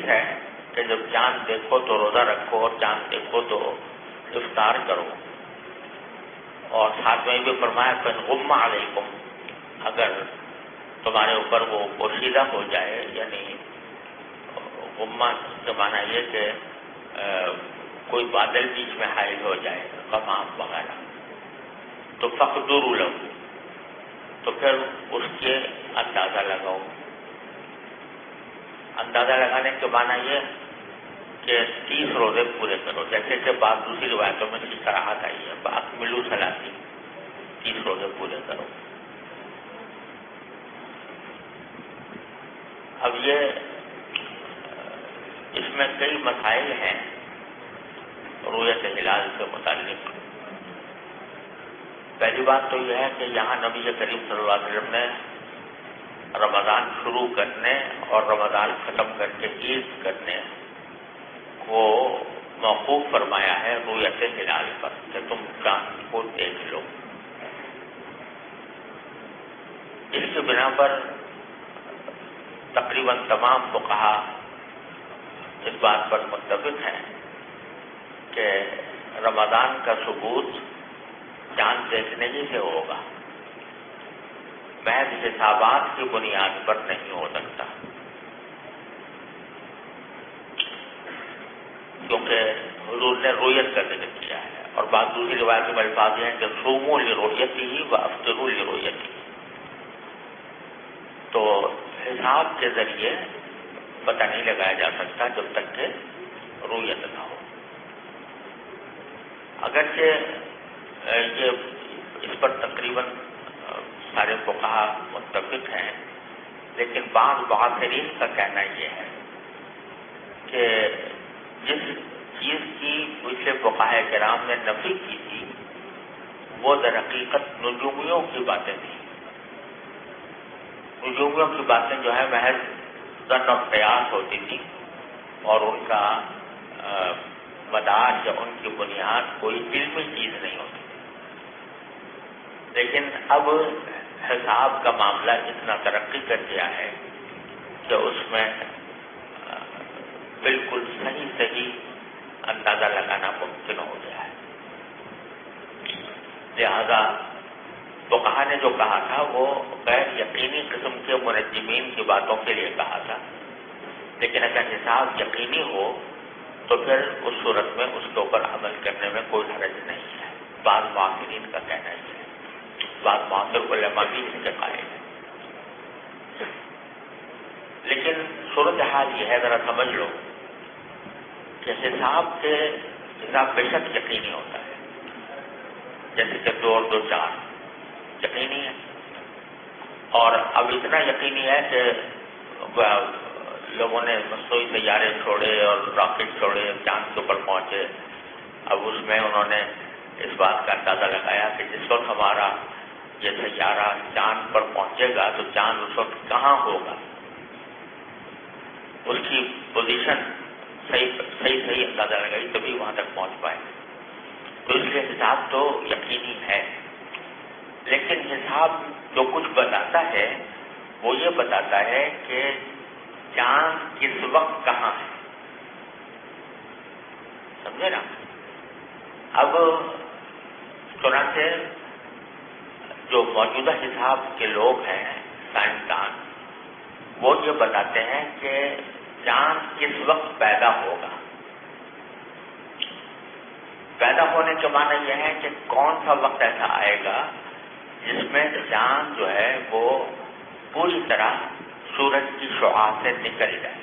ہے کہ جب چاند دیکھو تو روزہ رکھو اور چاند دیکھو تو افطار کرو. اور ساتھ میں بھی فرمایا کہ غم علیکم، اگر تمہارے اوپر وہ پوشیدہ ہو جائے، یعنی غمہ کے معنی یہ کہ کوئی بادل بیچ میں حائل ہو جائے، غمام وغیرہ، تو فقدروا لہ، تو پھر اس کے اندازہ لگاؤ. اندازہ لگانے کے معنی یہ کہ 30 روزے پورے کرو، جیسے کہ بعض دوسری روایتوں میں اس طرح آئی ہے فاکملوا 30 روزے پورے کرو. اب یہ اس میں کئی مسائل ہیں رؤیت ہلال سے متعلق. پہلی بات تو یہ ہے کہ یہاں نبی کریم صلی اللہ علیہ وسلم نے رمضان شروع کرنے اور رمضان ختم کر کے عید کرنے کو موقوف فرمایا ہے رؤیت ہلال پر کہ تم چاند کو دیکھ لو. اس کی بنا پر تقریباً تمام فقہا اس بات پر متفق ہیں کہ رمضان کا ثبوت چاند دیکھنے ہی سے ہوگا، محض حسابات کی بنیاد پر نہیں ہو سکتا، کیونکہ حضور نے رؤیت کا ذکر کیا ہے. اور بعض دوسری روایتوں میں الفاظ ہیں کہ صوموا لرؤیتہ وافطروا لرؤیتہ، تو حساب کے ذریعے پتہ نہیں لگایا جا سکتا جب تک کہ رؤیت نہ ہو. اگرچہ یہ اس پر تقریباً سارے فقہا متفق ہیں، لیکن بعض معاصرین کا کہنا یہ ہے کہ جس چیز کی پچھلے فقہاء کرام نے نفی کی تھی وہ در حقیقت نجومیوں کی باتیں تھیں. نجومیوں کی باتیں جو ہے محض ظن اور قیاس ہوتی تھی اور ان کا مدار یا ان کی بنیاد کوئی علمی چیز نہیں ہوتی. لیکن اب حساب کا معاملہ اتنا ترقی کر گیا ہے کہ اس میں بالکل صحیح اندازہ لگانا ممکن ہو گیا ہے. لہذا فقہا نے جو کہا تھا وہ غیر یقینی قسم کے منجمین کی باتوں کے لیے کہا تھا، لیکن اگر حساب یقینی ہو تو پھر اس صورت میں اس کے اوپر عمل کرنے میں کوئی حرج نہیں ہے. بعض معاصرین کا کہنا ہے، بعض معاصر علماء بھی اس کے قائل ہیں. لیکن صورتحال یہ ہے، ذرا سمجھ لو کہ حساب بے شک یقینی ہوتا ہے، جیسے کہ 2 اور 2 4 یقینی ہے. اور اب اتنا یقینی ہے کہ لوگوں نے مصنوعی سیارے چھوڑے اور راکٹ چھوڑے، چاند کے اوپر پہنچے. اب اس میں انہوں نے اس بات کا اندازہ لگایا کہ جس وقت ہمارا یہ سیارہ چاند پر پہنچے گا تو چاند اس وقت کہاں ہوگا، اس کی پوزیشن صحیح اندازہ لگائی تبھی وہاں تک پہنچ پائے. تو اس لیے حساب تو یقینی ہے، لیکن حساب جو کچھ بتاتا ہے وہ یہ بتاتا ہے کہ چاند کس وقت کہاں ہے. سمجھے نا؟ اب چنانچہ جو موجودہ حساب کے لوگ ہیں سائنسدان، وہ یہ بتاتے ہیں کہ چاند کس وقت پیدا ہوگا. پیدا ہونے کے معنی یہ ہے کہ کون سا وقت ایسا آئے گا جس میں چاند جو ہے وہ پوری طرح سورج کی شعاع سے نکل جائے.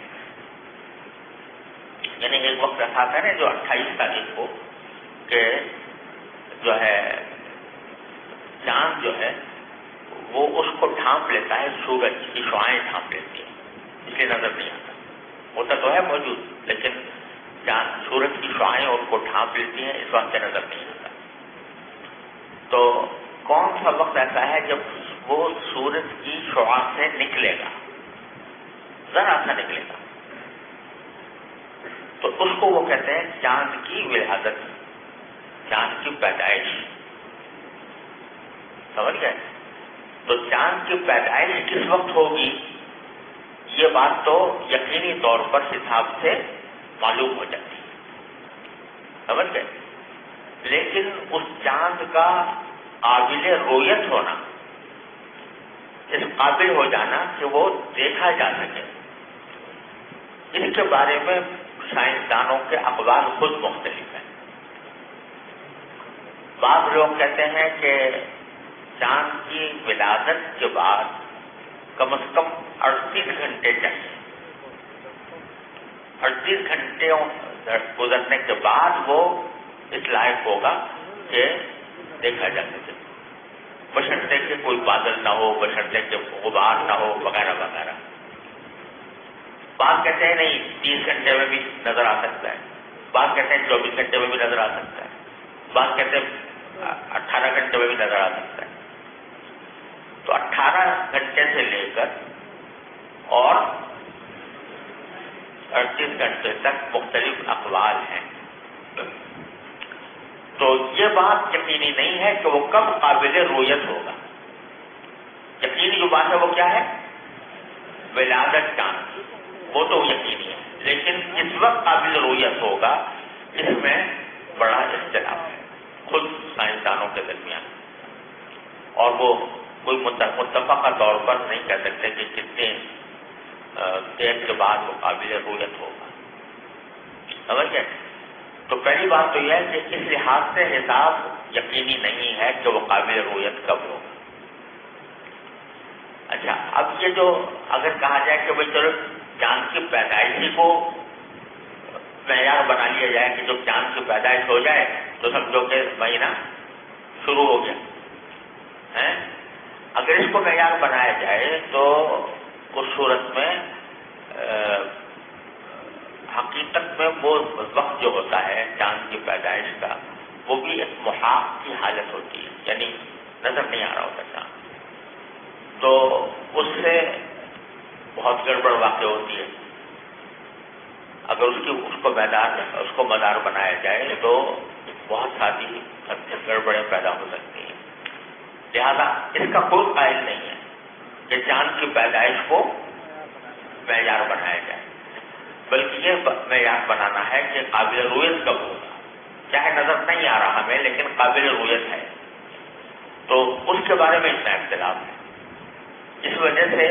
یعنی ایک وقت ایسا تھا نا جو 28 تاریخ کو کہ جو ہے چاند جو ہے وہ اس کو ڈھانپ لیتا ہے، سورج کی شعاعیں ڈھانپ لیتی ہیں، اس لیے نظر نہیں آتا. ہوتا تو ہے موجود، لیکن چاند سورج کی شعاعیں اس کو ڈھانپ لیتی ہیں، اس وقت نظر نہیں آتا. تو کون سا وقت ایسا ہے جب وہ سورج کی شعاع سے نکلے گا، ذرا سا نکلے گا، تو اس کو وہ کہتے ہیں چاند کی ولادت، چاند کی پیدائش. سمجھ گئے؟ تو چاند کی پیدائش کس وقت ہوگی یہ بات تو یقینی طور پر حساب سے معلوم ہو جاتی ہے، سمجھ گئے؟ لیکن اس چاند کا قابل رویت ہونا، اس قابل ہو جانا کہ وہ دیکھا جا سکے، اس کے بارے میں سائنسدانوں کے اقوال خود مختلف ہیں۔ بعض لوگ کہتے ہیں کہ چاند کی ولادت کے بعد کم از کم 38 گھنٹے چاہیے، 38 گھنٹے گزرنے کے بعد وہ اس لائق ہوگا کہ دیکھا جا سکے، بشرطے کہ کوئی بادل نہ ہو، بشرطے کہ غبار نہ ہو، وغیرہ وغیرہ۔ بعض کہتے ہیں نہیں 30 گھنٹے میں بھی نظر آ سکتا ہے، بعض کہتے ہیں 24 گھنٹے میں بھی نظر آ سکتا ہے، بعض کہتے ہیں 18 گھنٹے میں بھی نظر آ سکتا ہے۔ تو 18 گھنٹے سے لے کر اور 38 گھنٹے تک مختلف اقوال ہیں۔ تو یہ بات یقینی نہیں ہے کہ وہ کب قابل رویت ہوگا۔ یقینی جو بات ہے وہ کیا ہے؟ ولادت چاند، وہ تو یقینی ہے، لیکن اس وقت قابل رویت ہوگا اس میں بڑا اختلاف ہے خود سائنسدانوں کے درمیان، اور وہ کوئی متفقہ طور پر نہیں کہہ سکتے کہ کتنے دیر کے بعد وہ قابل رویت ہوگا، سمجھ گئے؟ تو پہلی بات تو یہ ہے کہ اس لحاظ سے حساب یقینی نہیں ہے کہ وہ قابل رویت کب ہوگا۔ اچھا، اب یہ جو اگر کہا جائے کہ بھائی چلو چاند کی پیدائشی کو معیار بنا لیا جائے کہ جب چاند کی پیدائش ہو جائے تو سمجھو کہ مہینہ شروع ہو گیا، اگر اس کو معیار بنایا جائے تو اس صورت میں حقیقت میں وہ وقت جو ہوتا ہے چاند کی پیدائش کا وہ بھی ایک محاق کی حالت ہوتی ہے، یعنی نظر نہیں آ رہا ہوتا چاند، تو اس سے بہت گڑبڑ واقع ہوتی ہے۔ اگر اس کو مدار بنایا جائے تو بہت ساری گڑبڑیں پیدا ہو سکتی ہیں۔ لہذا اس کا کوئی قائل نہیں ہے کہ چاند کی پیدائش کو معیار بنایا جائے، بلکہ یہ معیار بنانا ہے کہ قابل رویت کب ہوگا، چاہے نظر نہیں آ رہا ہمیں لیکن قابل رویت ہے، تو اس کے بارے میں اتنا اختلاف ہے۔ اس وجہ سے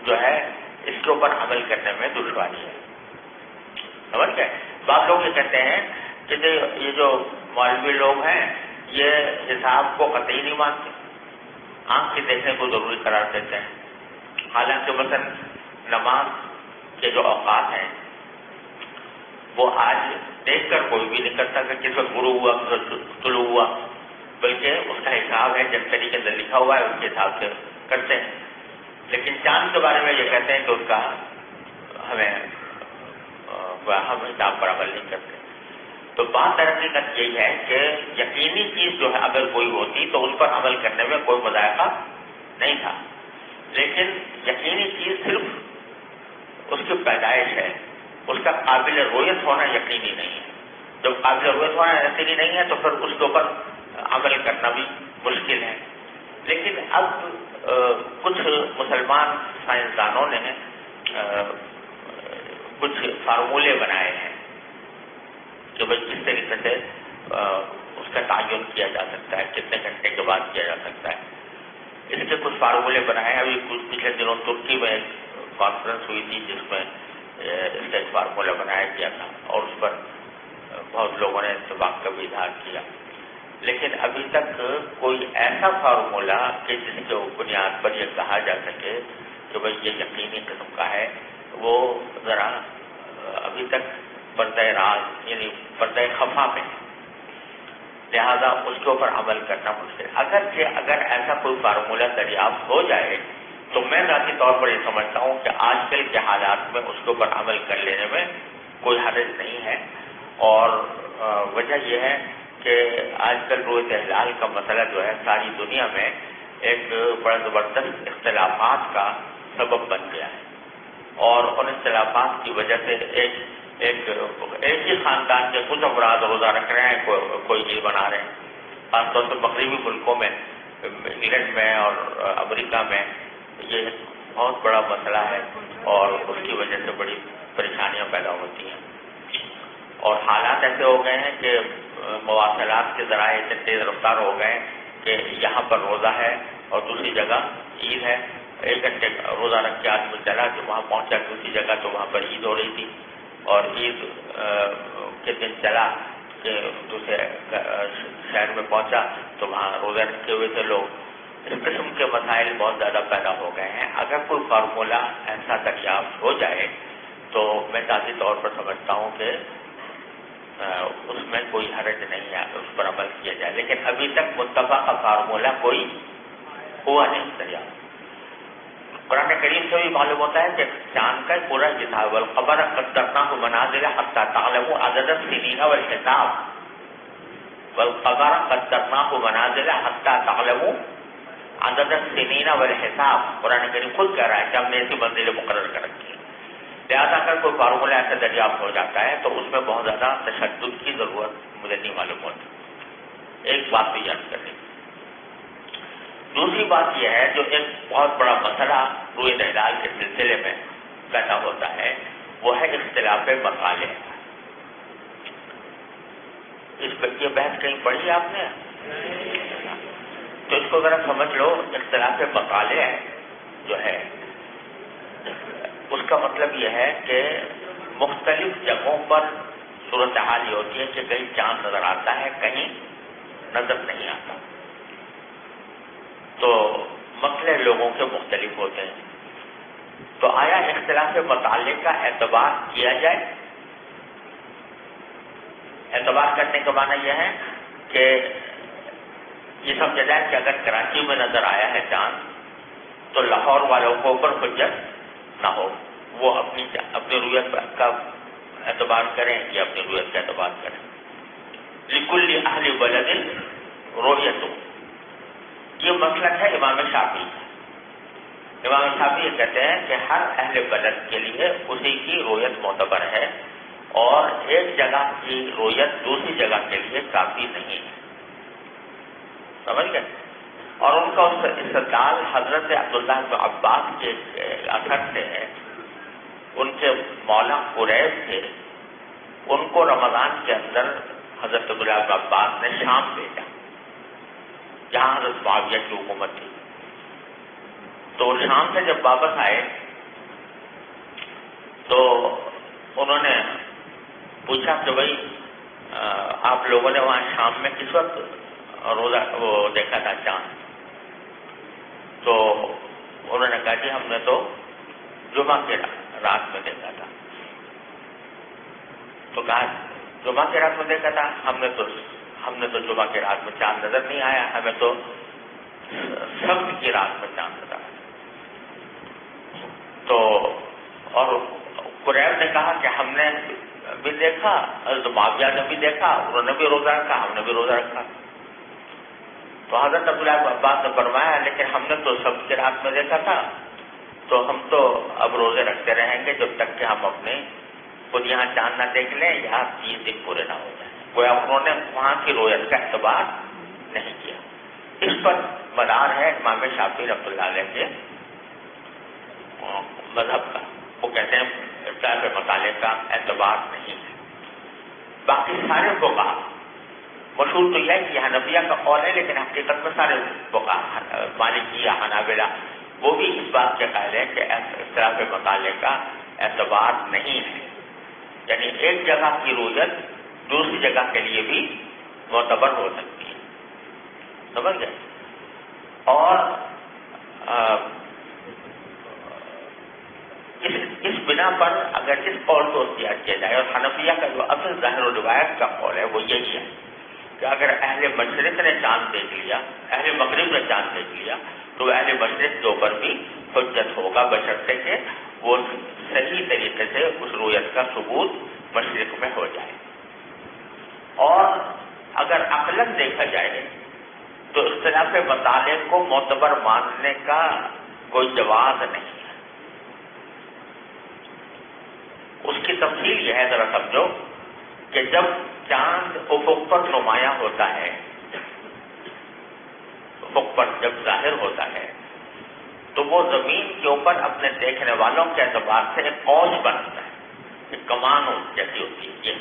جو ہے اس کے اوپر عمل کرنے میں دشواری ہے، سمجھ گئے؟ بعض لوگ یہ کہتے ہیں کہ یہ جو مولوی لوگ ہیں یہ حساب کو قطعی نہیں مانتے، آنکھ سے دیکھنے کو ضروری قرار دیتے ہیں، حالانکہ مثلا نماز کے جو اوقات ہیں وہ آج دیکھ کر کوئی بھی نہیں کرتا کہ کس وقت غروب ہوا کس وقت طلوع ہوا، بلکہ اس کا حساب ہے جب طریقے اندر لکھا ہوا ہے اس کے حساب سے کرتے ہیں۔ لیکن چاند کے بارے میں یہ کہتے ہیں کہ اس کا ہم حساب پر عمل نہیں کرتے۔ تو بات درحقیقت یہی ہے کہ یقینی چیز جو ہے اگر کوئی ہوتی تو اس پر عمل کرنے میں کوئی مذائقہ نہیں تھا، لیکن یقینی چیز صرف اس کی پیدائش ہے، اس کا قابل رویت ہونا یقینی نہیں ہے۔ جب قابل رویت ہونا یقینی نہیں ہے تو پھر اس کے اوپر عمل کرنا بھی مشکل ہے۔ لیکن اب کچھ مسلمان سائنسدانوں نے کچھ فارمولے بنائے ہیں کہ بھائی کس طریقے سے اس کا تعین کیا جا سکتا ہے، کتنے گھنٹے کے بعد کیا جا سکتا ہے۔ اس کے کچھ فارمولے بنائے ہیں۔ ابھی کچھ پچھلے دنوں ترکی میں ایک کانفرنس ہوئی تھی جس میں اس کا ایک فارمولہ بنایا گیا تھا اور اس پر بہت لوگوں نے اتفاق کا بھی اظہار کیا، لیکن ابھی تک کوئی ایسا فارمولہ کہ جس کے بنیاد پر یہ کہا جا سکے کہ بھائی یہ یقینی قسم کا ہے، وہ ذرا ابھی تک پردہ راز یعنی پردہ خفا میں، لہذا اس کے اوپر عمل کرنا مشکل۔ اگر ایسا کوئی فارمولہ دریافت ہو جائے تو میں ذاتی طور پر یہ سمجھتا ہوں کہ آج کل کے حالات میں اس کے اوپر عمل کر لینے میں کوئی حرج نہیں ہے، اور وجہ یہ ہے کہ آج کل روز ہلال کا مسئلہ جو ہے ساری دنیا میں ایک بڑا زبردست اختلافات کا سبب بن گیا ہے، اور ان اختلافات کی وجہ سے ایک ہی خاندان کے کچھ افراد روزہ رکھ رہے ہیں، کوئی عید بنا رہے ہیں۔ خاص طور پر مغربی ملکوں میں، انگلینڈ میں اور امریکہ میں یہ بہت بڑا مسئلہ ہے اور اس کی وجہ سے بڑی پریشانیاں پیدا ہوتی ہیں، اور حالات ایسے ہو گئے ہیں کہ مواصلات کے ذرائع اتنے تیز رفتار ہو گئے کہ یہاں پر روزہ ہے اور دوسری جگہ عید ہے، 1 گھنٹے روزہ رکھ کے آدمی چلا کہ وہاں پہنچا دوسری جگہ تو وہاں پر عید ہو رہی تھی، اور عید کے دن چلا کہ دوسرے شہر میں پہنچا تو وہاں روزہ رکھے ہوئے تھے لوگ۔ اس قسم کے مسائل بہت زیادہ پیدا ہو گئے ہیں۔ اگر کوئی فارمولہ ایسا دریافت ہو جائے تو میں ذاتی طور پر سمجھتا ہوں کہ اس میں کوئی حرج نہیں ہے، اس پر عمل کیا جائے، لیکن ابھی تک متفق کا فارمولہ کوئی ہوا نہیں دریافت۔ قرآن کریم سے بھی معلوم ہوتا ہے کہ چاند کا پورا حساب، والقمر قدرناہ منازل حتی تعلموا عدد السنین والحساب، والقمر قدرناہ منازل حتی تعلموا عدد السنین والحساب، قرآن کریم خود کہہ رہا ہے کہ ہم نے ایسی منزلیں مقرر کر رکھی ہیں۔ لہٰذا اگر کوئی فارمولہ ایسا دریافت ہو جاتا ہے تو اس میں بہت زیادہ تشدد کی ضرورت مجھے نہیں معلوم ہوتی۔ ایک بات بھی یاد کریں۔ دوسری بات یہ ہے جو ایک بہت بڑا مسئلہ روئے ہلال کے سلسلے میں پیدا ہوتا ہے، وہ ہے اختلاف مقالے۔ اس پر یہ بحث کہیں پڑھی آپ نے؟ تو اس کو ذرا سمجھ لو۔ اختلاف مقالے جو ہے اس کا مطلب یہ ہے کہ مختلف جگہوں پر صورتحال یہ ہوتی ہے کہ کہیں چاند نظر آتا ہے، کہیں نظر نہیں آتا، تو مسئلے لوگوں کے مختلف ہوتے ہیں۔ تو آیا اختلاف مطالعے کا اعتبار کیا جائے؟ اعتبار کرنے کا معنی یہ ہے کہ یہ سمجھا جائے کہ اگر کراچی میں نظر آیا ہے چاند تو لاہور والوں کو اوپر حجت نہ ہو، وہ اپنی رویت کا اعتبار کریں یا اپنی رویت کا اعتبار کریں۔ لکل اہل بلد رؤیت، یہ مسلک ہے امام شافعی کا۔ امام شافعی یہ کہتے ہیں کہ ہر اہل بلد کے لیے اسی کی رؤیت معتبر ہے، اور ایک جگہ کی رؤیت دوسری جگہ کے لیے کافی نہیں ہے۔ سمجھ گئے؟ اور ان کا استدلال حضرت عبداللہ بن عباس کے اثر سے ہے۔ ان کے مولا قریب تھے، ان کو رمضان کے اندر حضرت عبداللہ بن عباس نے شام بھیجا جہاں حضرت معاویہ کی حکومت تھی۔ تو شام سے جب واپس آئے تو انہوں نے پوچھا کہ بھائی آپ لوگوں نے وہاں شام میں کس وقت روزہ وہ دیکھا تھا چاند؟ تو انہوں نے کہا جی ہم نے تو جمعہ کے رات میں دیکھا تھا۔ تو کہا جمعہ کے رات میں دیکھا تھا؟ ہم نے تو جمعہ کے رات میں چاند نظر نہیں آیا، ہمیں تو سبت کی رات میں چاند نظر آیا۔ تو اور قریب نے کہا کہ ہم نے بھی دیکھا، حضرت معاویہ نے بھی دیکھا، انہوں نے بھی روزہ رکھا، ہم نے بھی روزہ رکھا۔ تو حضرت عبداللہ بن عباس نے فرمایا لیکن ہم نے تو سبت کی رات میں دیکھا تھا، تو ہم تو اب روزے رکھتے رہیں گے جب تک کہ ہم اپنے خود یہاں چاند نہ دیکھ لیں یا 30 دن پورے نہ ہو جائیں۔ گویا انہوں نے وہاں کی رویت کا اعتبار نہیں کیا۔ اس پر مدار ہے امام شافعی رحمۃ اللہ علیہ کے مذہب کا، وہ کہتے ہیں اختلاف مطالعے کا اعتبار نہیں ہے۔ باقی سارے فقہا، مشہور تو یہ ہے کہ حنفیہ کا قول ہے، لیکن حقیقت میں سارے فقہا مالکیہ حنابلہ وہ بھی اس بات کے قائل ہے کہ اختلاف مطالعے کا اعتبار نہیں ہے، یعنی ایک جگہ کی رویت دوسری جگہ کے لیے بھی معتبر ہو سکتی ہے۔ سمجھ گئے؟ اور اس بنا پر اگر اس قول کو اختیار کیا جائے، اور حنفیہ کا جو اصل ظاہر و روایت کا قول ہے وہ یہی ہے کہ اگر اہل مشرق نے چاند دیکھ لیا، اہل مغرب نے چاند دیکھ لیا، تو اہل مشرق کے اوپر بھی حجت ہوگا، بشرطے کہ وہ صحیح طریقے سے اس رویت کا ثبوت مشرق میں ہو جائے۔ اور اگر عقلاً دیکھا جائے تو اختلاف مطالعے کو معتبر ماننے کا کوئی جواز نہیں ہے۔ اس کی تفصیل یہ ہے، ذرا سمجھو کہ جب چاند افق پر نمایاں ہوتا ہے، افق پر جب ظاہر ہوتا ہے تو وہ زمین کے اوپر اپنے دیکھنے والوں کے اعتبار سے ایک قوس بنتا ہے، ایک کمان جیسی ہوتی ہے یہ،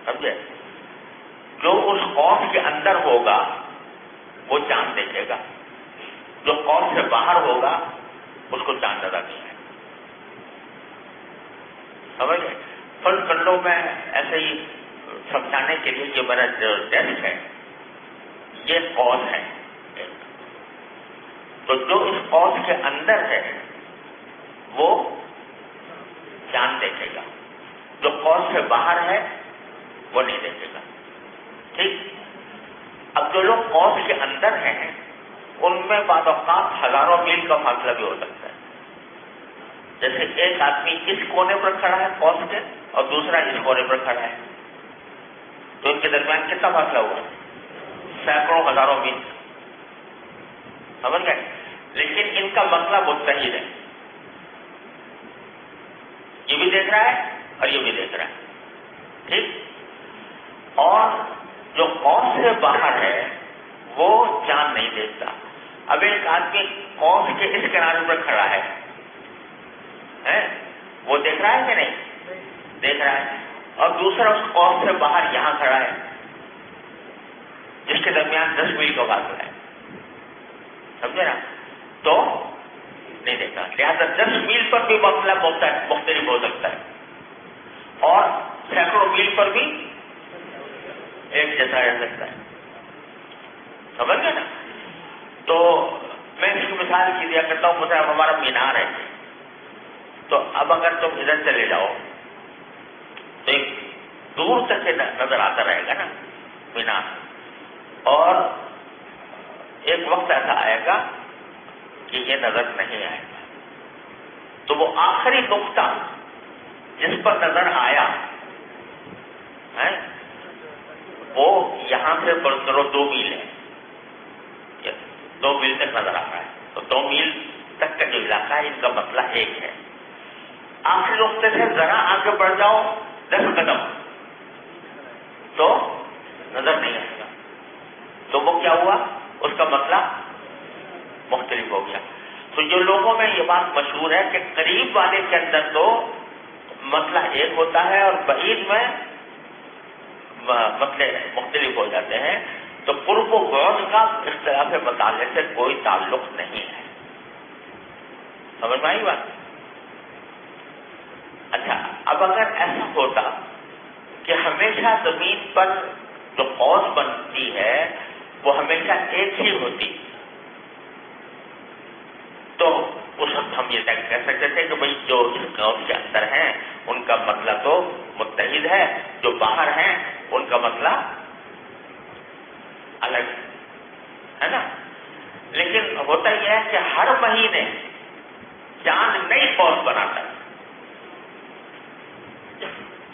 سمجھے؟ جو اس قوس کے اندر ہوگا وہ چاند دیکھے گا، جو قوس سے باہر ہوگا اس کو چاند نظر نہیں آئے، سمجھ گئے؟ فرض کر لو میں ایسے ہی سمجھانے کے لیے جو میرا جو ڈیسک ہے یہ قوس ہے، تو جو اس قوس کے اندر ہے وہ چاند دیکھے گا، جو قوس سے باہر ہے وہ نہیں دیکھے گا، ٹھیک؟ اب جو لوگ قوس کے اندر ہیں ان میں بعض اوقات ہزاروں میل کا فاصلہ بھی ہو سکتا ہے، جیسے ایک آدمی اس کونے پر کھڑا ہے قوس کے اور دوسرا اس کونے پر کھڑا ہے، تو ان کے درمیان کتنا فاصلہ ہوا؟ سینکڑوں ہزاروں میل، سمجھ گئے؟ لیکن ان کا مسئلہ متحد ہے، یہ بھی دیکھ رہا ہے اور یہ بھی دیکھ رہا ہے، ٹھیک؟ اور جو قوس سے باہر ہے وہ چاند نہیں دیکھتا۔ اب ایک آدمی قوس کے اس کنارے پر کھڑا ہے، وہ دیکھ رہا ہے کہ نہیں؟ دیکھ رہا ہے، اور دوسرا اس قوس سے باہر یہاں کھڑا ہے جس کے درمیان 10 میل کا فاصلہ ہے، سمجھے نا؟ تو نہیں دیکھا، لہٰذا 10 میل پر بھی مسئلہ مختلف ہو سکتا ہے اور سینکڑوں میل پر بھی ایک جیسا رہ سکتا ہے، سمجھ گئے نا؟ تو میں اس کی مثال کی دیا کرتا ہوں، مثلا ہمارا مینار ہے، تو اب اگر تم ادھر چلے جاؤ تو ایک دور تک نظر آتا رہے گا نا مینار، اور ایک وقت ایسا آئے گا کہ یہ نظر نہیں آئے گا، تو وہ آخری نقطہ جس پر نظر آیا ہے وہ یہاں سے فرض کرو 2 میل ہے، 2 میل تک نظر آ رہا ہے، تو 2 میل تک کا جو علاقہ ہے ان کا مسئلہ ایک ہے۔ آخری نقطے سے ذرا آگے بڑھ جاؤ 10 قدم تو نظر نہیں آئے گا، تو وہ کیا ہوا؟ اس کا مسئلہ مختلف ہو گیا۔ تو جو لوگوں میں یہ بات مشہور ہے کہ قریب والے کے اندر تو مسئلہ ایک ہوتا ہے اور بعید میں مسئلے مختلف ہو جاتے ہیں، تو قرب و بعد کا اختلاف مطالعے سے کوئی تعلق نہیں ہے، سمجھ میں آئی بات؟ اچھا، اب اگر ایسا ہوتا کہ ہمیشہ زمین پر جو قوس بنتی ہے وہ ہمیشہ ایک ہی ہوتی، تو اس وقت ہم یہ کہہ سکتے تھے کہ بھئی جو اس قوس کے اندر ہیں ان کا مسئلہ تو متحد ہے، جو باہر ہیں ان کا مسئلہ الگ ہے نا؟ لیکن ہوتا یہ ہے کہ ہر مہینے چاند نئی قوس بناتا ہے۔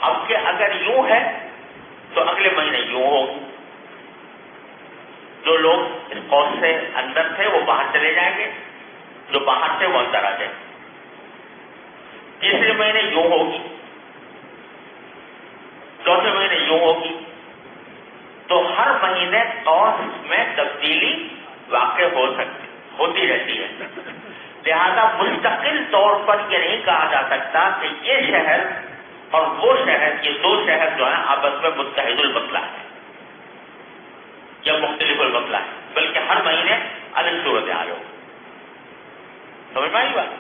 اب کہ اگر یوں ہے تو اگلے مہینے یوں ہوگی، جو لوگ اس قوس سے اندر تھے وہ باہر چلے جائیں گے، جو باہر سے وہ اندر آ جائیں، تیسرے مہینے یوں ہوگی، چوتھے مہینے یوں ہوگی، تو ہر مہینے قوس میں تبدیلی واقع ہوتی رہتی ہے۔ لہذا مستقل طور پر یہ نہیں کہا جا سکتا کہ یہ شہر اور وہ شہر، یہ 2 شہر جو ہیں آپس میں متحد المسئلہ ہے یا مختلف المسئلہ ہے، بلکہ ہر مہینے الگ صورت حال ہو، سمجھ میں آئی بات؟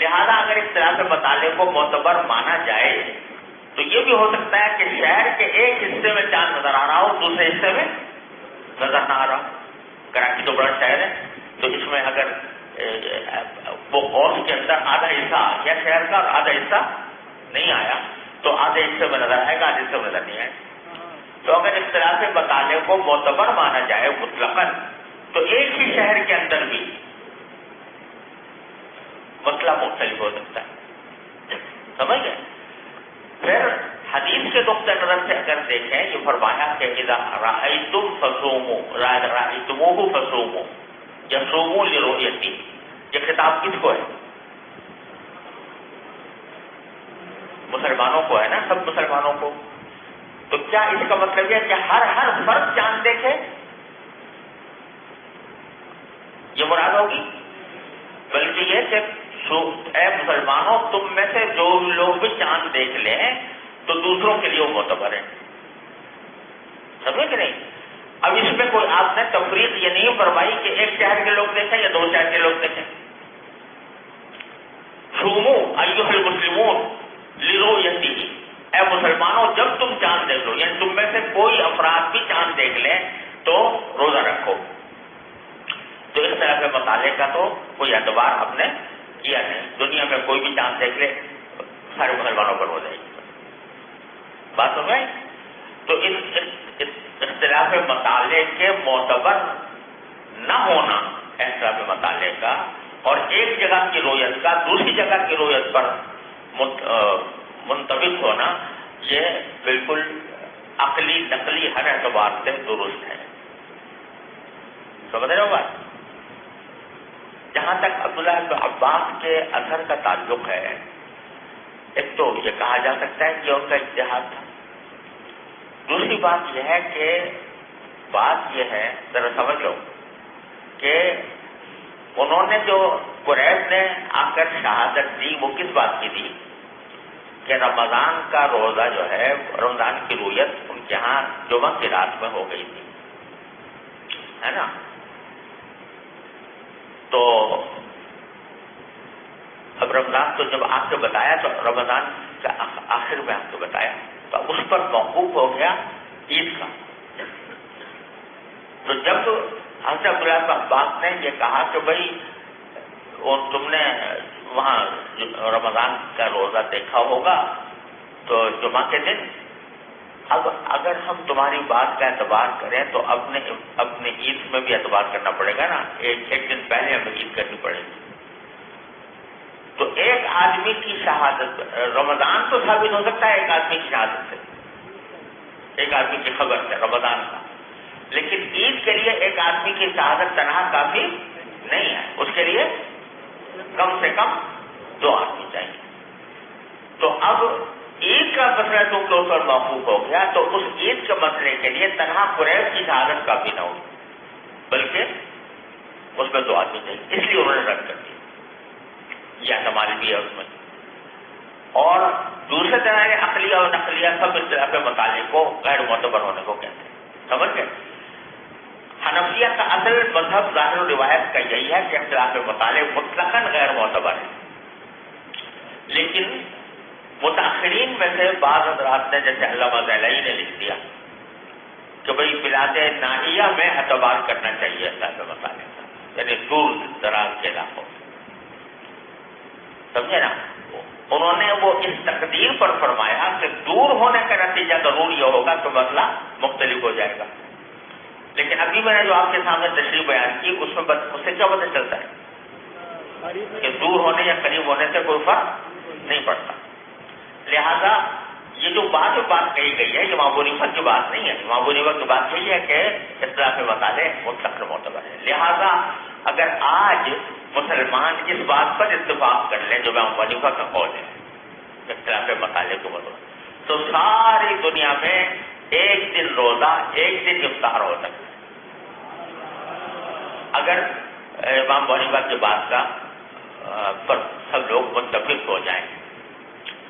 لہذا اگر اختلاف مطالعے کو معتبر مانا جائے تو یہ بھی ہو سکتا ہے کہ شہر کے ایک حصے میں چاند نظر آ رہا ہو، دوسرے حصے میں نظر نہ آ رہا ہو۔ کراچی تو بڑا شہر ہے، تو اس میں اگر وہ قوس کے اندر آدھا حصہ آ گیا شہر کا اور آدھا حصہ نہیں آیا تو آدھے حصے میں نظر آئے گا، آدھے حصے میں نظر نہیں آئے گا۔ تو اگر اختلاف مطالعے کو معتبر مانا جائے مطلقاً تو ایک ہی شہر کے اندر بھی مسئلہ مختلف ہو سکتا ہے، سمجھ گئے؟ پھر حدیث کے نقطۂ نظر سے اگر دیکھیں، یہ فرمایا کہ اذا رأیتم فصوموا، رأیتموہ فصوموا یصوموا لرؤیتہ، یہ خطاب کس کو ہے؟ مسلمانوں کو ہے نا، سب مسلمانوں کو۔ تو کیا اس کا مطلب یہ کہ ہر فرد چاند دیکھے؟ یہ مراد ہوگی، بلکہ یہ کہ اے مسلمانوں تم میں سے جو لوگ بھی چاند دیکھ لیں تو دوسروں کے لیے وہ معتبر ہے. سمجھے کہ نہیں؟ اب اس میں کوئی آپ نے تفریق یہ نہیں فرمائی کہ ایک شہر کے لوگ دیکھیں یا 2 شہر کے لوگ دیکھیں. شومو ایھا المسلمون لرؤیتہ، اے مسلمانوں جب تم چاند دیکھ لو، یعنی تم میں سے کوئی افراد بھی چاند دیکھ لیں تو روزہ رکھو. تو اس طرح کے مطالعے کا تو کوئی اعتبار ہم نے کیا نہیں. دنیا میں کوئی بھی چاند دیکھ لے سارے مسلمانوں پر ہو جائے گی. بات سمجھ میں؟ تو اس اختلاف مطالعے کے معتبر نہ ہونا، اختلاف مطالعے کا اور ایک جگہ کی رویت کا دوسری جگہ کی رویت پر منطبق ہونا، یہ بالکل عقلی نقلی ہر اعتبار سے درست ہے. سمجھ رہے ہو بات؟ جہاں تک عبداللہ بن عباس کے اثر کا تعلق ہے، ایک تو یہ کہا جا سکتا ہے کہ ان کا اجتہاد تھا. دوسری بات یہ ہے کہ بات یہ ہے، ذرا سمجھ لو کہ انہوں نے جو قریش نے آ کر شہادت دی وہ کس بات کی دی کہ رمضان کا روزہ جو ہے، رمضان کی رویت ان کے ہاں جمعہ کی رات میں ہو گئی تھی، ہے نا؟ تو اب رمضان تو جب آپ کو بتایا تو رمضان کا آخر میں آپ کو بتایا تو اس پر موقوف ہو گیا عید کا. تو جب حضرت عبداللہ بن عباس نے یہ کہا کہ بھائی تم نے وہاں رمضان کا روزہ دیکھا ہوگا تو جمعہ کے دن، اب اگر ہم تمہاری بات کا اعتبار کریں تو اپنے عید میں بھی اعتبار کرنا پڑے گا نا. ایک دن پہلے ہمیں عید کرنی پڑے گی. تو ایک آدمی کی شہادت، رمضان تو ثابت ہو سکتا ہے ایک آدمی کی شہادت سے، ایک آدمی کی خبر سے رمضان کا، لیکن عید کے لیے ایک آدمی کی شہادت تنہا کافی نہیں ہے. اس کے لیے کم سے کم 2 آدمی چاہیے. تو اب عید کا مسئلہ چونکہ اس پر موقوف ہو گیا تو اس عید کے مسئلے کے لیے تنہا قریش کی شہادت کافی نہ ہوگی، بلکہ اس میں 2 آدمی چاہیے. اس لیے انہوں نے رد کر دیا، یہ احتمال بھی ہے اس میں. اور دوسرے طرح عقلیہ اور نقلیہ سب اختلاف مطالعے کو غیر معتبر ہونے کو کہتے ہیں. سمجھ گئے؟ حنفیہ کا اصل مذہب ظاہر و روایت کا یہی ہے کہ اختلاف مطالعے مطلقاً غیر معتبر ہے. لیکن متاخرین میں سے بعض حضرات نے، جیسے علامہ زیلعی نے لکھ دیا کہ بھئی بلاد ناحیہ میں اعتبار کرنا چاہیے اختلاف مطالعے کا، یعنی دور دراز کے علاقوں میں. سمجھے نا؟ انہوں نے وہ اس تقدیر پر فرمایا کہ دور ہونے کا نتیجہ ضرور یہ ہوگا کہ مسئلہ مختلف ہو جائے گا. لیکن ابھی میں نے جو آپ کے سامنے تشریح بیان کی اس سے کیا پتہ چلتا ہے کہ دور ہونے یا قریب ہونے سے کوئی فرق نہیں پڑتا. لہذا یہ جو بات کہی گئی ہے یہ امام ابو حنیفہ کی بات نہیں ہے. امام ابو حنیفہ کی بات یہی ہے کہ اختلاف مطالعے مطلق معتبر ہے. لہذا اگر آج مسلمان اس بات پر اتفاق کر لیں جو امام ابو حنیفہ کا قول ہے اختلاف مطالعے کو بطور، تو ساری دنیا میں ایک دن روزہ ایک دن افطار ہو سکتا ہے اگر امام ابو حنیفہ کی بات کا پر سب لوگ متفق ہو جائیں.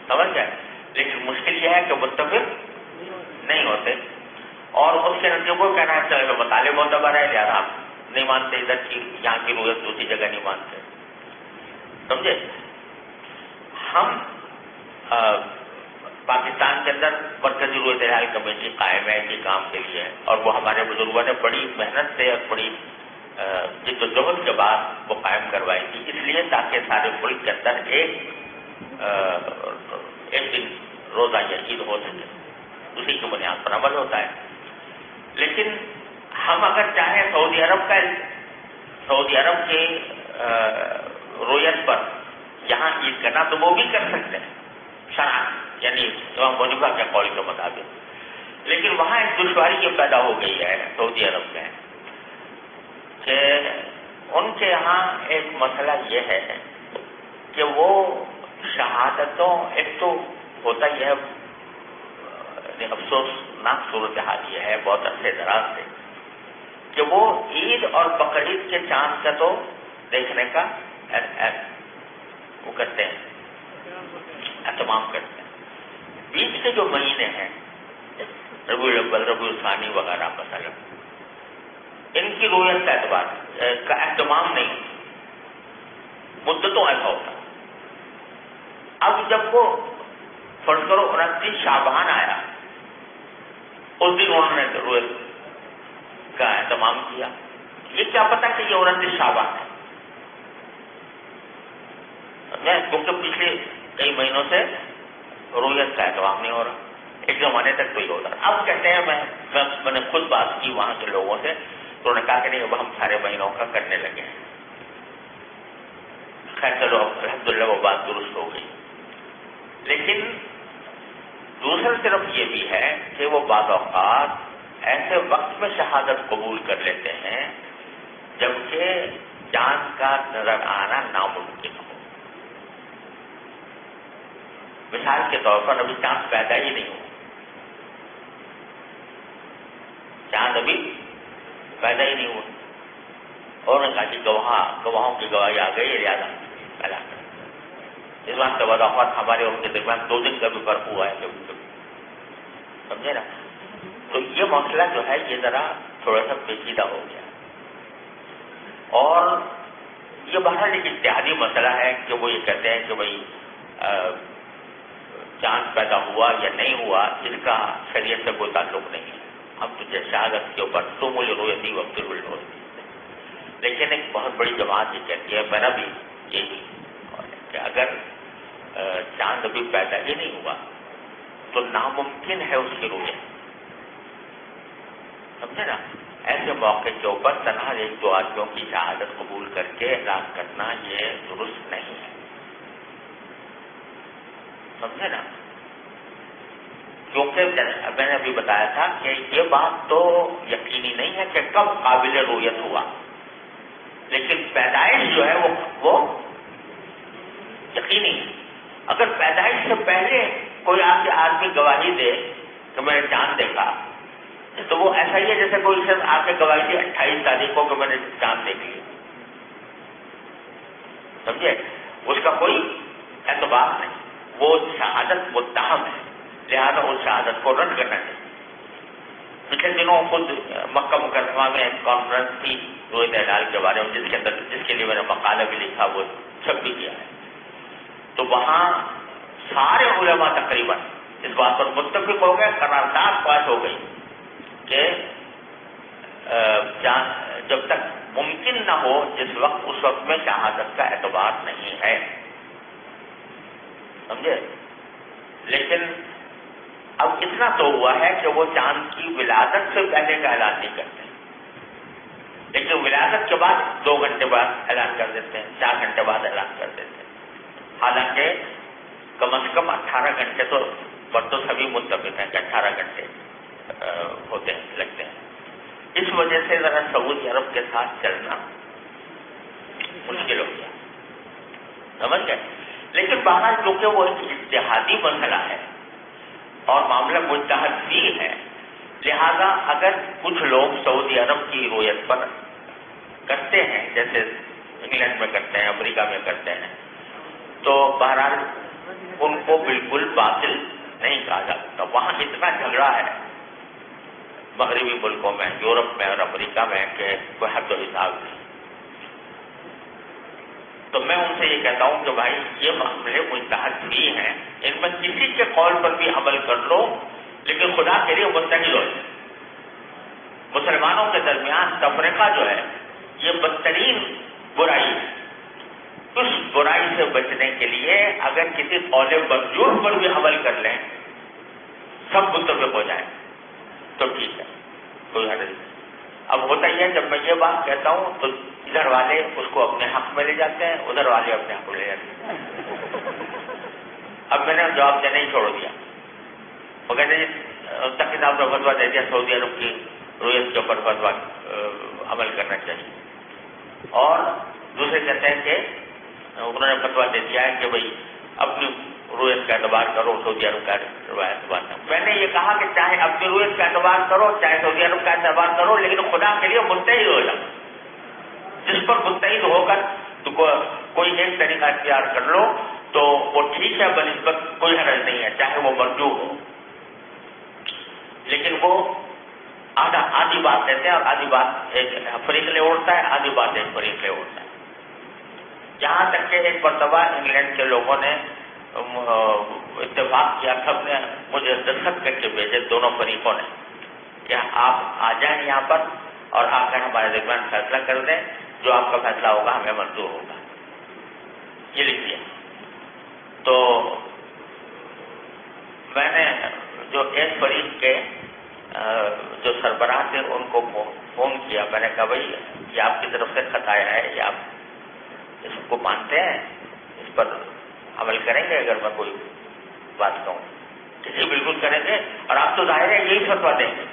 سمجھ گئے؟ لیکن مشکل یہ ہے کہ متفق نہیں ہوتے اور اس کے نتیجے کو کہنا ہے چلے مطالعے معتبر ہے لہٰذا نہیں مانتے، ادھر کی یہاں کی رویت دوسری جگہ نہیں مانتے. سمجھے؟ ہم پاکستان کے اندر مرکزی رویت حال کمیٹی قائم ہے اسی کام کے لیے، اور وہ ہمارے بزرگوں نے بڑی محنت سے اور بڑی جد و جہد کے بعد وہ قائم کروائی تھی، اس لیے تاکہ سارے ملک کے اندر ایک دن روزہ یا عید ہو سکے، اسی کی بنیاد پر عمل ہوتا ہے. لیکن ہم اگر چاہیں سعودی عرب کی رویت پر یہاں عید کرنا تو وہ بھی کر سکتے ہیں شرعاً، یعنی امام ابو حنیفہ کے قول کے مطابق. لیکن وہاں ایک دشواری یہ پیدا ہو گئی ہے سعودی عرب میں کہ ان کے یہاں ایک مسئلہ یہ ہے کہ وہ شہادتوں، ایک تو ہوتا یہ ہے افسوسناک صورتحال یہ ہے بہت عرصے دراز سے کہ وہ عید اور بقرعید کے چاند کا تو دیکھنے کا وہ کرتے ہیں، اہتمام کرتے ہیں۔ بیچ کے جو مہینے ہیں ربیع الاول، ربیع الثانی وغیرہ مثلا، ان کی رویت کا اعتبار کا اہتمام نہیں، مدتوں ایسا ہوتا۔ اب جب وہ فرض کرو 29 شعبان آیا، اس دن انہوں نے رویت کا اہتمام کیا، یہ کیا پتا کہ یہ 29 شعبان ہے، کیونکہ پچھلے کئی مہینوں سے رویت کا اہتمام نہیں ہو رہا، ایک زمانے تک تو یہ ہوتا رہا۔ اب کہتے ہیں میں نے خود بات کی وہاں کے لوگوں سے، تو انہوں نے کہا کہ نہیں، اب ہم سارے مہینوں کا کرنے لگے ہیں۔ خیر چلو الحمدللہ وہ بات درست ہو گئی، لیکن دوسرا طرف یہ بھی ہے کہ وہ بعض اوقات ایسے وقت میں شہادت قبول کر لیتے ہیں جبکہ چاند کا نظر آنا ناممکن ہو۔ مثال کے طور پر ابھی چاند پیدا ہی نہیں ہو، چاند ابھی پیدا ہی نہیں ہوا، اور نے کہا کہ گواہوں کی گواہی آ گئی، لہٰذا پیدا کر۔ اس بات کا وضاحت ہمارے ان کے درمیان 2 دن کا بھی فرق ہوا ہے، سمجھے نا؟ تو یہ مسئلہ جو ہے یہ ذرا تھوڑا سا پیچیدہ ہو گیا، اور یہ بہرحال ایک اجتہادی مسئلہ ہے کہ وہ یہ کہتے ہیں کہ بھائی چاند پیدا ہوا یا نہیں ہوا، اس کا شریعت سے کوئی تعلق نہیں ہے، ہم تجھے شہادت کے اوپر تم رؤیتی وقت الرؤیت۔ لیکن ایک بہت بڑی جماعت یہ کہتی ہے، میرا بھی یہی کہ اگر چاند ابھی پیدا ہی نہیں ہوا تو ناممکن ہے اس کی رؤیت، سمجھے نا؟ ایسے موقع کے اوپر تنہا 1-2 آدمیوں کی شہادت قبول کر کے اعلان کرنا یہ درست نہیں ہے، سمجھے نا؟ کیونکہ میں نے ابھی بتایا تھا کہ یہ بات تو یقینی نہیں ہے کہ کب قابل رؤیت ہوا، لیکن پیدائش جو ہے وہ یقینی ہے۔ اگر پیدائش سے پہلے کوئی آپ کے آدمی گواہی دے کہ میں نے چاند دیکھا، تو وہ ایسا ہی ہے جیسے کوئی شخص آ کے گواہی دے 28 تاریخ کو کہ میں نے چاند دیکھ لیا، سمجھے؟ اس کا کوئی اعتبار نہیں، وہ شہادت متہم ہے، لہذا اس شہادت کو رد کرنا چاہیے۔ پچھلے دنوں خود مکہ مکرمہ میں ایک کانفرنس تھی رویت ہلال کے بارے میں، جس کے لیے میں نے مقالہ بھی لکھا، وہ چھپ بھی کیا ہے۔ تو وہاں سارے علماء تقریباً اس بات پر متفق ہو گئے، قرارداد پاس ہو گئی کہ جب تک ممکن نہ ہو اس وقت میں شہادت کا اعتبار نہیں ہے، سمجھے؟ لیکن اب اتنا تو ہوا ہے کہ وہ چاند کی ولادت سے پہلے کا اعلان نہیں کرتے، لیکن ولادت کے بعد 2 گھنٹے بعد اعلان کر دیتے ہیں، 4 گھنٹے بعد اعلان کر دیتے ہیں، حالانکہ کم از کم 18 گھنٹے تو سبھی متفق ہیں کہ 18 گھنٹے ہوتے ہیں، لگتے ہیں۔ اس وجہ سے ذرا سعودی عرب کے ساتھ چلنا مشکل ہو گیا، سمجھ گئے؟ لیکن بہرحال کیونکہ وہ ایک اجتہادی مسئلہ ہے اور معاملہ مجتہد بھی ہے، لہذا اگر کچھ لوگ سعودی عرب کی رؤیت پر کرتے ہیں، جیسے انگلینڈ میں کرتے ہیں، امریکہ میں کرتے ہیں، تو بہرحال ان کو بالکل باطل نہیں کہا جا سکتا۔ وہاں اتنا جھگڑا ہے مغربی ملکوں میں، یورپ میں اور امریکہ میں، کہ کوئی حد و حساب نہیں۔ تو میں ان سے یہ کہتا ہوں کہ بھائی یہ معاملے مجتہد بھی ہیں، ان میں کسی کے قول پر بھی عمل کر لو، لیکن خدا کے لیے متحد ہو جائے۔ مسلمانوں کے درمیان تفرقہ جو ہے یہ بدترین برائی ہے۔ اس برائی سے بچنے کے لیے اگر کسی قول مرجوح پر بھی عمل کر لیں، سب متفق ہو جائیں تو ٹھیک ہے، کوئی حرج نہیں۔ اب ہوتا ہی ہے جب میں یہ بات کہتا ہوں تو ادھر والے اس کو اپنے حق میں لے جاتے ہیں، ادھر والے اپنے حق میں لے جاتے ہیں۔ اب میں نے جواب دینا ہی چھوڑ دیا، وہ کہتے ہیں تقی صاحب نے فتویٰ دے دیا سعودی عرب کی رؤیت کے اوپر فتویٰ عمل کرنا چاہیے، اور دوسرے کہتے ہیں کہ انہوں نے فتویٰ دے دیا ہے کہ بھائی اپنی رویت کا اعتبار کرو، سعودی عرب کا اعتبار کرو. میں نے یہ کہا کہ چاہے اپنی رویت کا اعتبار کرو، چاہے سعودی عرب کا اعتبار کرو، لیکن خدا کے لیے متحد ہو جاؤ. جس پر متحد ہو کر تو کوئی ایک طریقہ اختیار کر لو تو وہ ٹھیک ہے، بنسبت کوئی حرج نہیں ہے، چاہے وہ مرجو ہو. لیکن وہ آدھی بات کہتے ہیں اور آدھی بات ایک فریق لے اڑتا ہے، آدھی بات ایک فریق لے اڑتا ہے. یہاں تک کہ ایک مرتبہ انگلینڈ کے لوگوں نے اتفاق کیا، سب نے مجھے دستخط کر کے بھیجے، دونوں فریقوں نے، کہ آپ آ جائیں یہاں پر اور آ کر ہمارے درمیان فیصلہ کر دیں، جو آپ کا فیصلہ ہوگا ہمیں منظور ہوگا. یہ لکھ دیا. تو میں نے جو ایک فریق کے جو سربراہ تھے ان کو فون کیا. میں نے کہا بھائی یہ آپ کی طرف سے خط آیا ہے، یہ آپ اس کو مانتے ہیں، اس پر عمل کریں گے اگر میں کوئی بات کہوں؟ جی بالکل کریں گے، اور آپ تو ظاہر ہے یہی فتویٰ دیں گے.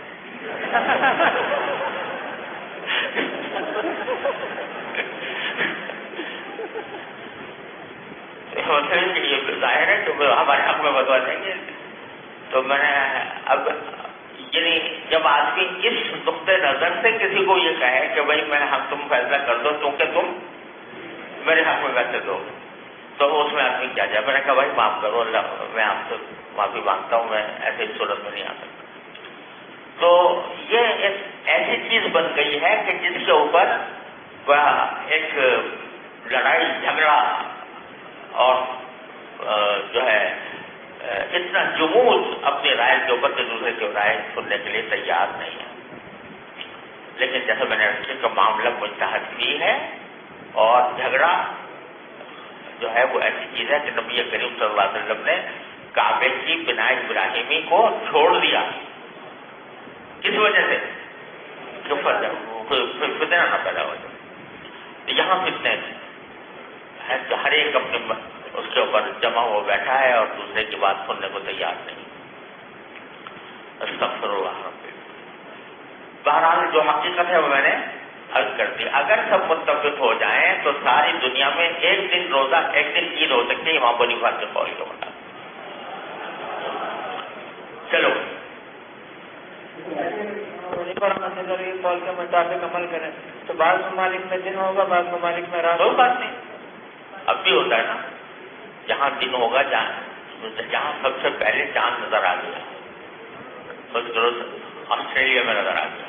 یہ ظاہر ہے کہ ہمارے حق میں فتویٰ دیں گے. تو میں نے اب یعنی جب آدمی اس نقطۂ نظر سے کسی کو یہ کہے کہ بھائی تم فیصلہ کر دو کیونکہ تم میرے حق میں ویسے دو، تو اس میں آدمی کیا جائے. میں نے کہا بھائی معاف کرو، اللہ میں آپ سے معافی مانگتا ہوں، میں ایسے صورت میں نہیں آ سکتا. تو یہ ایک ایسی چیز بن گئی ہے کہ جس کے اوپر ایک لڑائی جھگڑا اور جو ہے اتنا جمود اپنی رائے کے اوپر کہ دوسرے کی رائے سننے کے لیے تیار نہیں ہے. لیکن جیسے میں نے رکھا کہ معاملہ مجتہد بھی ہے، اور جھگڑا جو ہے وہ ایسی چیز ہے کہ نبی کریم صلی اللہ علیہ وسلم نے کعبے کی بناء ابراہیمی کو چھوڑ دیا. کس وجہ سے؟ کہ فتنہ نہ پیدا ہو جائے. یہاں فتنے ہے کہ ہر ایک اپنے اس کے اوپر جمع ہو بیٹھا ہے اور دوسرے کی بات سننے کو تیار نہیں. استغفر اللہ. بہرحال جو حقیقت ہے وہ میں نے عرض کر دی. اگر سب متفق ہو جائیں تو ساری دنیا میں ایک دن روزہ، ایک دن عید ہو سکتی ہے امام ابو حنیفہ کے قول کے مطابق. چلو قول کے مطابق عمل کریں تو بعض ممالک میں دن ہوگا، بعض ممالک میں رات. کوئی بات نہیں، اب بھی ہوتا ہے نا. جہاں دن ہوگا، جہاں سب سے پہلے چاند نظر آ گیا، آسٹریلیا میں نظر آ گیا،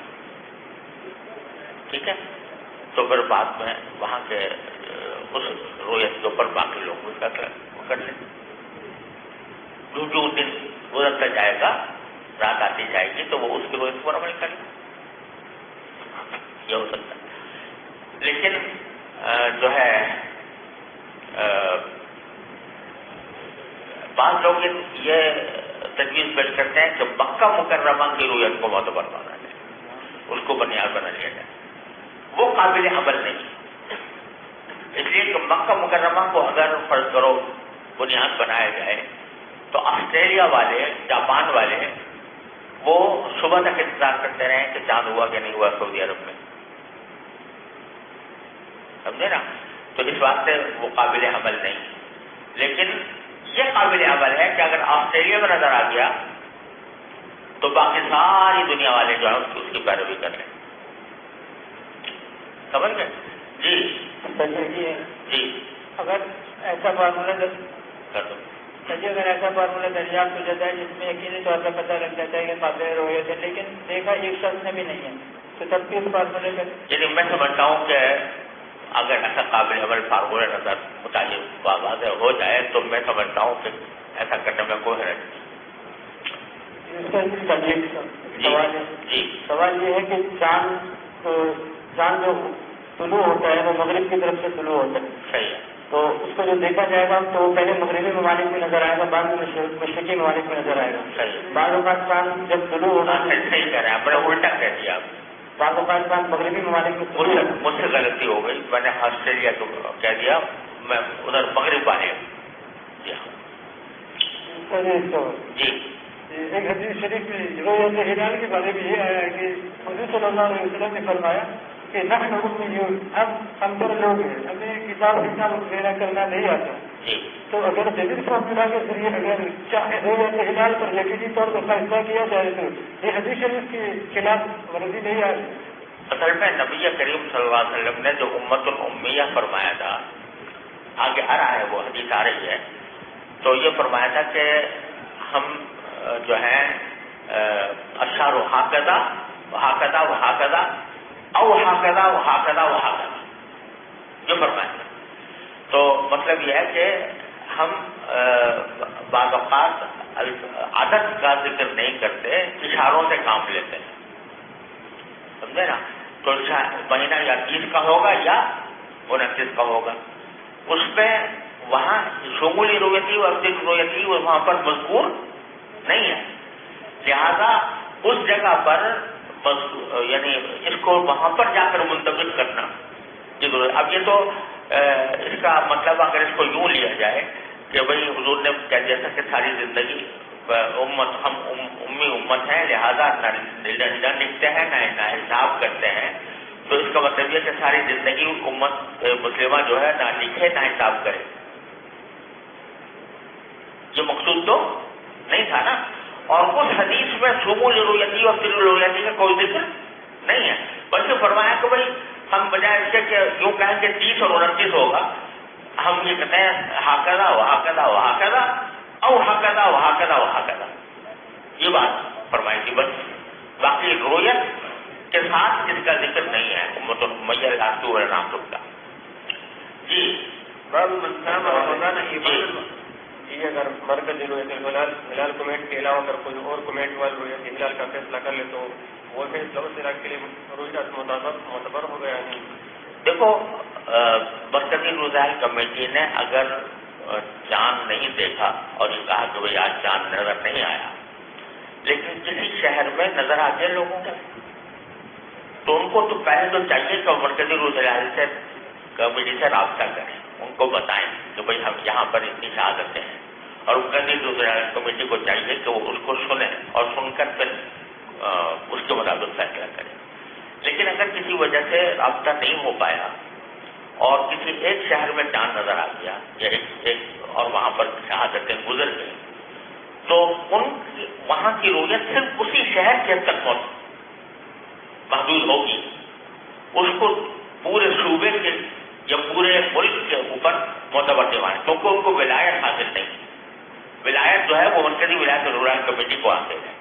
ٹھیک ہے، تو پھر بعد میں وہاں کے اس رویت کے اوپر باقی لوگ بھی فیصلہ کر لیں. جو دن گزرتا جائے گا، رات آتی جائے گی تو وہ اس کی رویت پر عمل کر لیں. یہ ہو سکتا ہے. لیکن جو ہے بعض لوگ یہ تجویز پیش کرتے ہیں کہ مکہ مکرمہ کی رویت کو معتبر مانا جائے، اس کو بنیاد بنا لیا جائے. وہ قابل عمل نہیں، اس لیے کہ مکہ مکرمہ کو اگر فرض کرو بنیاد بنایا جائے تو آسٹریلیا والے، جاپان والے وہ صبح تک انتظار کرتے رہے کہ چاند ہوا کہ نہیں ہوا سعودی عرب میں، سمجھے نا. تو اس واسطے وہ قابل عمل نہیں. لیکن یہ قابل عمل ہے کہ اگر آسٹریلیا میں نظر آ گیا تو باقی ساری دنیا والے جو ہے اس کی پیروی کر لیں. سمجھ گئے؟ جی جی اگر ایسا فارمولہ کر دو. اگر ایسا فارمولہ دریافت ہو جاتا ہے جس میں یقینی طور پر پتہ لگ جاتا ہے کہ قابل رویت ہے، لیکن دیکھا ایک شخص نے بھی نہیں ہے، تو تب بھی اس فارمولے کا یعنی میں سمجھتا ہوں کہ اگر ایسا قابل عمل فارمولہ نظر متعلق واضح ہو جائے تو میں سمجھتا ہوں کہ ایسا کرنے میں کوئی حرج نہیں. سوال یہ ہے کہ چاند جو طلوع ہوتا ہے وہ مغرب کی طرف سے طلوع ہوتا ہے. صحیح ہے. تو اس کو جو دیکھا جائے گا تو پہلے مغربی ممالک میں نظر آئے گا، بعد میں مشرقی ممالک میں نظر آئے گا. بعض اوقات چاند جب طلوع ہوگا، صحیح کہہ رہے ہیں، بڑا الٹا کہہ دیا آپ. بعض اوقات چاند مغربی ممالک میں مجھ سے غلطی ہو گئی، میں نے آسٹریلیا کو کہہ دیا، میں ادھر مغرب والے. جی ایک حدیث شریف میں رویت ہلال کے بارے میں یہ آیا ہے کہ حضور صلی اللہ علیہ وسلم نے فرمایا کہ ہم پر لوگ ہیں، ہمیں کتاب وغیرہ کرنا نہیں آتا، تو اگر جدید فارمولا کے ذریعے اگر چاہے ہلال پر یقینی طور پر فیصلہ کیا جائے تو یہ حدیث شریف کے خلاف ورزی نہیں آ رہی. اصل میں نبی کریم صلی اللہ علیہ وسلم نے جو امت الامیہ فرمایا تھا، آگے آ رہا ہے وہ حدیث آ رہی ہے، تو یہ فرمایا تھا کہ ہم جو ہے اشار ہاکذا ہاکذا ہاکذا او ہاکذا ہاکذا ہاکذا جو فرمایا تھا. تو مطلب یہ ہے کہ ہم بعض اوقات عدد کا ذکر نہیں کرتے، اشاروں سے کام لیتے ہیں، سمجھے نا. تو مہینہ یا 30 کا ہوگا یا 29 کا ہوگا، اس میں وہاں شمولی رویتی اور عبدی رویتی وہاں پر مذکور نہیں ہے، لہذا اس جگہ پر یعنی اس کو وہاں پر جا کر منتقل کرنا. اب یہ تو اس کا مطلب اگر اس کو یوں لیا جائے کہ بھئی حضور نے کہہ دیا تھا کہ ساری زندگی امت ہم امی امت ہیں، لہذا نہ لکھتے ہیں نہ حساب کرتے ہیں، تو اس کا مطلب یہ کہ ساری زندگی امت مسلمہ جو ہے نہ لکھے نہ حساب کرے. یہ مقصود تو نہیں تھا نا. اور اس حدیث میں شمول رویتی اور فر رویتی کا کوئی ذکر نہیں ہے، بلکہ فرمایا کہ بھائی ہم بجائے اس کے کہ یوں کہیں کہ 30 اور 29 ہوگا، ہم یہ کہتے ہیں ہاکذا وہاکذا وہاکذا او ہاکذا وہاکذا وہاکذا. یہ بات فرمائی تھی بس. باقی رویت کے ساتھ اس کا ذکر نہیں ہے امت الامیہ نام کا. جی باب مسلم رمضان یہ اگر مرکز رویت ہلال کمیٹ کے علاوہ اگر کوئی اور کمیٹ والا رویت ہلال کا فیصلہ کر لے تو وہ فیصلہ اس علاقے کے لیے رویت معتبر ہو گیا نہیں. دیکھو مرکزی روزہ کمیٹی نے اگر چاند نہیں دیکھا اور یہ کہا کہ بھائی آج چاند نظر نہیں آیا، لیکن کسی شہر میں نظر آ گیا لوگوں کو، تو ان کو تو پہلے تو چاہیے کہ مرکزی روزہ سے کمیٹی سے رابطہ کریں، ان کو بتائیں کہ بھائی ہم یہاں پر اتنی شہادتیں ہیں، اور مرکزی روزہ کمیٹی کو چاہیے کہ وہ اس کو سنیں اور سن کر پھر اس کے مطابق فیصلہ کریں. لیکن اگر کسی وجہ سے رابطہ نہیں ہو پایا اور کسی ایک شہر میں چاند نظر آ گیا یا ایک اور وہاں پر شہادتیں گزر گئی، تو وہاں کی رویت صرف اسی شہر کے تک محدود ہوگی، اس کو پورے صوبے کے یا پورے ملک کے اوپر معتبر دیوان، کیونکہ ان کو ولایت حاصل نہیں. ولایت جو ہے وہ مرکزی ولایت رورل کمیٹی کو حاصل ہے.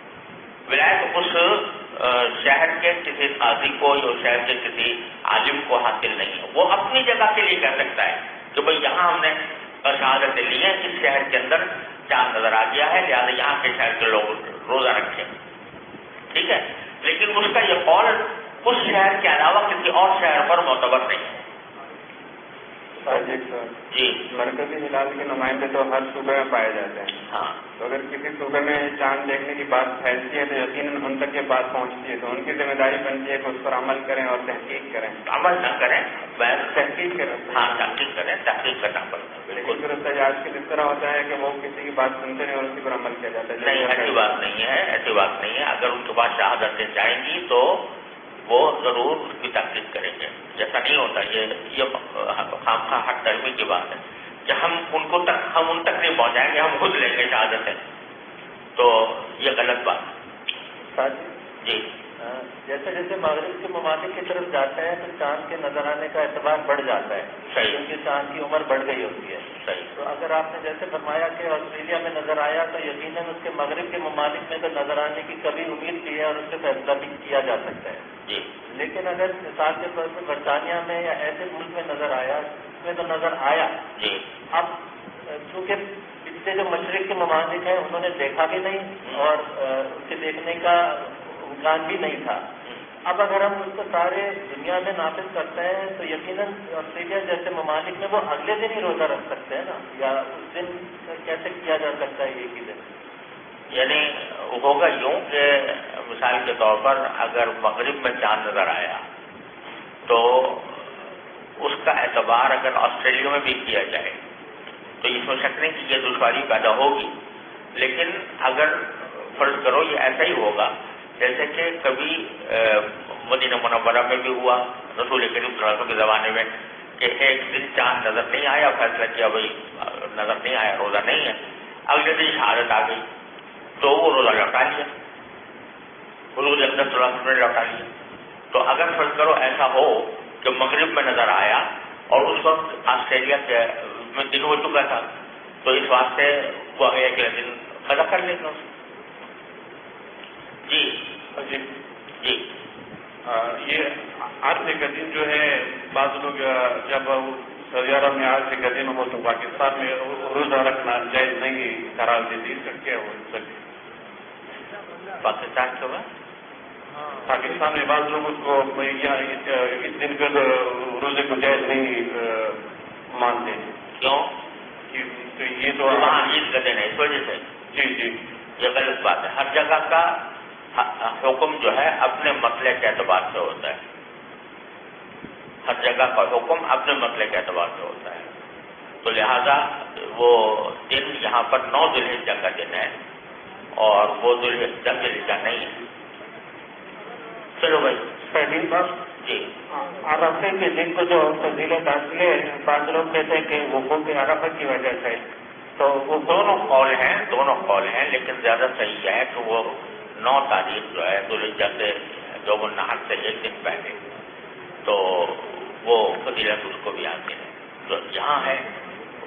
ولایت اس شہر کے کسی قاضی کو یا شہر کے کسی عالم کو حاصل نہیں ہے. وہ اپنی جگہ کے لیے کہہ سکتا ہے کہ بھئی یہاں ہم نے شہادتیں لی ہیں، اس شہر کے اندر چاند نظر آ گیا ہے، لہٰذا یہاں کے شہر کے لوگ روزہ رکھیں، ٹھیک ہے. لیکن اس کا یہ قول اس شہر کے علاوہ کسی اور شہر پر معتبر نہیں ہے. جی مرکزی ہلال کے نمائندے تو ہر صوبے میں پائے جاتے ہیں. ہاں، تو اگر کسی صوبے میں چاند دیکھنے کی بات پھیلتی ہے تو یقیناً ان تک یہ بات پہنچتی ہے، تو ان کی ذمہ داری بنتی ہے کہ اس پر عمل کریں اور تحقیق کریں. عمل نہ کریں، تحقیق کریں. ہاں تحقیق کریں، تحقیق کرنا پڑتا ہے. لیکن پھر آج کل اس طرح ہوتا ہے کہ وہ کسی کی بات سنتے نہیں اور اسی پر عمل کیا جاتا ہے. نہیں، ایسی بات نہیں ہے، ایسی بات نہیں ہے. اگر ان کے پاس شہادتیں جائیں گی تو وہ ضرور اس کی تحقیق کریں گے. جیسا نہیں ہوتا، یہ خامخواہ حق درمی کی بات ہے کہ ہم ان تک نہیں پہنچائیں گے، ہم خود لیں گے شہادتیں، تو یہ غلط بات ہے. جی جیسے جیسے مغرب کے ممالک کی طرف جاتا ہے تو چاند کے نظر آنے کا اعتبار بڑھ جاتا ہے، کیونکہ چاند کی عمر بڑھ گئی ہوتی ہے. صحیح. تو اگر آپ نے جیسے فرمایا کہ آسٹریلیا میں نظر آیا تو یقیناً اس کے مغرب کے ممالک میں تو نظر آنے کی کبھی امید بھی ہے اور اس سے فیصلہ بھی کیا جا سکتا ہے. جی. لیکن اگر مثال کے طور پر برطانیہ میں یا ایسے ملک میں نظر آیا، اس میں تو نظر آیا. جی. اب چونکہ پچھلے جو مشرق کے ممالک ہیں انہوں نے دیکھا بھی نہیں اور اس کے دیکھنے کا امکان بھی نہیں تھا. اب اگر ہم اس کو سارے دنیا میں نافذ کرتے ہیں تو یقیناً آسٹریلیا جیسے ممالک میں وہ اگلے دن ہی روزہ رکھ سکتے ہیں نا، یا اس دن کیسے کیا جا سکتا ہے ایک ہی دن؟ یعنی ہوگا یوں کہ مثال کے طور پر اگر مغرب میں چاند نظر آیا تو اس کا اعتبار اگر آسٹریلیا میں بھی کیا جائے تو اس میں شک نہیں کہ یہ دشواری پیدا ہوگی. لیکن اگر فرض کرو یہ ایسا ہی ہوگا جیسے کہ کبھی مدینہ منورہ میں بھی ہوا رسول کریم صلی اللہ علیہ وسلم کے زمانے میں کہ ایک دن چاند نظر نہیں آیا، فیصلہ کیا بھائی نظر نہیں آیا، روزہ نہیں ہے، اگلے دن شہادت آ گئی تو وہ روزہ لوٹا لیا، حضور اقدس صلی اللہ علیہ وسلم نے لوٹا لیا۔ تو اگر فرض کرو ایسا ہو کہ مغرب میں نظر آیا اور اس وقت آسٹریلیا کے میں دن ہو چکا تھا تو اس واسطے وہ اگلے دن قضا کر لے گا۔ جی جی جی یہ عرفے کا دن جو ہے بعض لوگ جب سعودی عرب میں عرفے کا دن ہو تو پاکستان میں روزہ رکھنا جائز نہیں قرار دیتی، اس کا کیا ہو سکے؟ پاکستان کے بعد پاکستان میں بعض لوگ اس کو اس دن پر روزے کو جائز نہیں مانتے۔ کیوں؟ تو یہ تو وہاں عید کا دن ہے اس وجہ سے۔ جی جی یہ غلط بات ہے، ہر جگہ کا حکم جو ہے اپنے مسئلے کے اعتبار سے ہوتا ہے، ہر جگہ کا حکم اپنے مسئلے کے اعتبار سے ہوتا ہے، تو لہذا وہ دن یہاں پر 9 ذی الحجہ کا دن ہے اور وہ 10 ذی الحجہ نہیں ہے۔ چلو بھائی پہلی بات جی عرفے کے دن کو جو فضیلت حاصل ہے، بعض لوگ کہتے ہیں کہ وقوع عرفہ کی وجہ سے، تو وہ دونوں قول ہیں لیکن زیادہ صحیح ہے کہ وہ 9 تاریخ جو ہے ذی الحجہ سے یوم النحر سے ایک دن پہلے، تو وہ فضیلت اس کو بھی حاصل ہے، جو یہاں ہے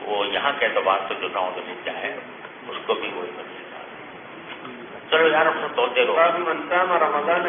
وہ یہاں کے اعتبار سے جو 9 ذی الحجہ ہے اس کو بھی وہی فضیلت ہے۔ چلو یار اب سے توڑتے رہو۔ رمضان